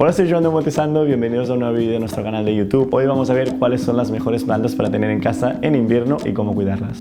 Hola, soy Joan de Montesando, bienvenidos a un nuevo vídeo de nuestro canal de YouTube. Hoy vamos a ver cuáles son las mejores plantas para tener en casa en invierno y cómo cuidarlas.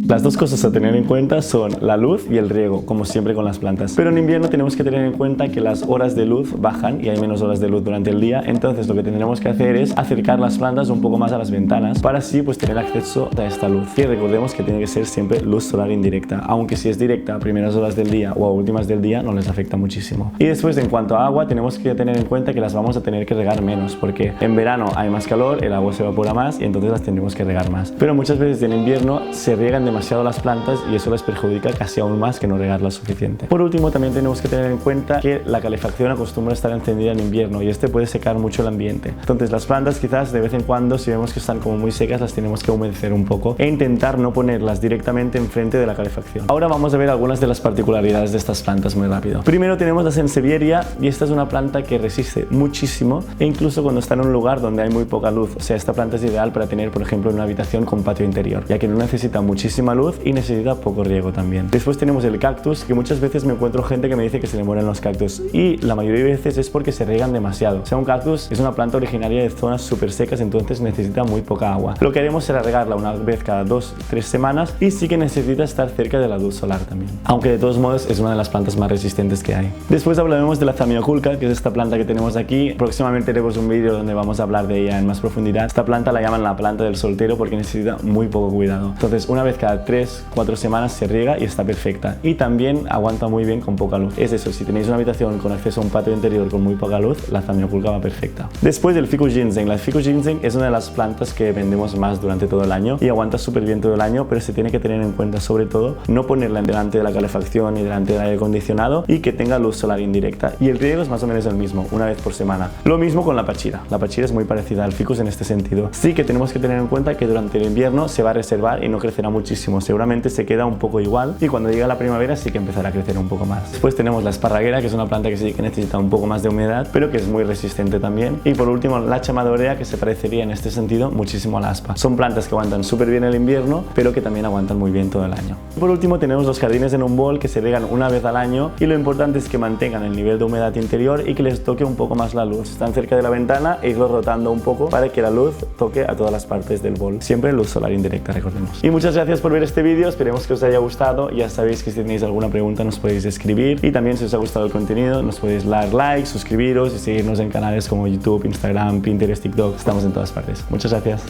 Las dos cosas a tener en cuenta son la luz y el riego, como siempre con las plantas. Pero en invierno tenemos que tener en cuenta que las horas de luz bajan y hay menos horas de luz durante el día, entonces lo que tendremos que hacer es acercar las plantas un poco más a las ventanas para así pues tener acceso a esta luz. Y recordemos que tiene que ser siempre luz solar indirecta, aunque si es directa a primeras horas del día o a últimas del día no les afecta muchísimo. Y después, en cuanto a agua, tenemos que tener en cuenta que las vamos a tener que regar menos, porque en verano hay más calor, el agua se evapora más y entonces las tendremos que regar más. Pero muchas veces en invierno se riegan demasiado las plantas y eso les perjudica casi aún más que no regarlas suficiente. Por último, también tenemos que tener en cuenta que la calefacción acostumbra a estar encendida en invierno y este puede secar mucho el ambiente. Entonces las plantas quizás de vez en cuando, si vemos que están como muy secas, las tenemos que humedecer un poco e intentar no ponerlas directamente enfrente de la calefacción. Ahora vamos a ver algunas de las particularidades de estas plantas muy rápido. Primero tenemos la Sansevieria y esta es una planta que resiste muchísimo e incluso cuando está en un lugar donde hay muy poca luz. O sea, esta planta es ideal para tener, por ejemplo, una habitación con patio interior, ya que no necesita muchísima luz y necesita poco riego también. Después tenemos el cactus, que muchas veces me encuentro gente que me dice que se le mueren los cactus y la mayoría de veces es porque se riegan demasiado. O sea, un cactus es una planta originaria de zonas súper secas, entonces necesita muy poca agua. Lo que haremos será regarla una vez cada 2-3 semanas y sí que necesita estar cerca de la luz solar también. Aunque de todos modos es una de las plantas más resistentes que hay. Después hablaremos de la Zamioculca, que es esta planta que tenemos aquí. Próximamente haremos un vídeo donde vamos a hablar de ella en más profundidad. Esta planta la llaman la planta del soltero porque necesita muy poco cuidado. Entonces, una vez cada 3-4 semanas se riega y está perfecta. Y también aguanta muy bien con poca luz. Es eso, si tenéis una habitación con acceso a un patio interior con muy poca luz, la Zamioculca va perfecta. Después el Ficus ginseng. La Ficus ginseng es una de las plantas que vendemos más durante todo el año y aguanta súper bien todo el año, pero se tiene que tener en cuenta sobre todo no ponerla delante de la calefacción ni delante del aire acondicionado y que tenga luz solar indirecta. Y el riego es más o menos el mismo, una vez por semana. Lo mismo con la Pachira. La Pachira es muy parecida al Ficus en este sentido. Sí que tenemos que tener en cuenta que durante el invierno se va a reservar y no crecerá muchísimo. Seguramente se queda un poco igual y cuando llegue la primavera sí que empezará a crecer un poco más. Después tenemos la esparraguera, que es una planta que sí que necesita un poco más de humedad, pero que es muy resistente también. Y por último la chamadorea, que se parecería en este sentido muchísimo a la aspa. Son plantas que aguantan súper bien el invierno, pero que también aguantan muy bien todo el año. Y por último tenemos los jardines en un bol, que se riegan una vez al año y lo importante es que mantengan el nivel de humedad interior y que les toque un poco más la luz. Están cerca de la ventana e irlo rotando un poco para que la luz toque a todas las partes del bol. Siempre luz solar indirecta, recordemos. Y muchas gracias por ver este vídeo, esperemos que os haya gustado. Ya sabéis que si tenéis alguna pregunta nos podéis escribir y también si os ha gustado el contenido nos podéis dar like, suscribiros y seguirnos en canales como YouTube, Instagram, Pinterest, TikTok. Estamos en todas partes. Muchas gracias.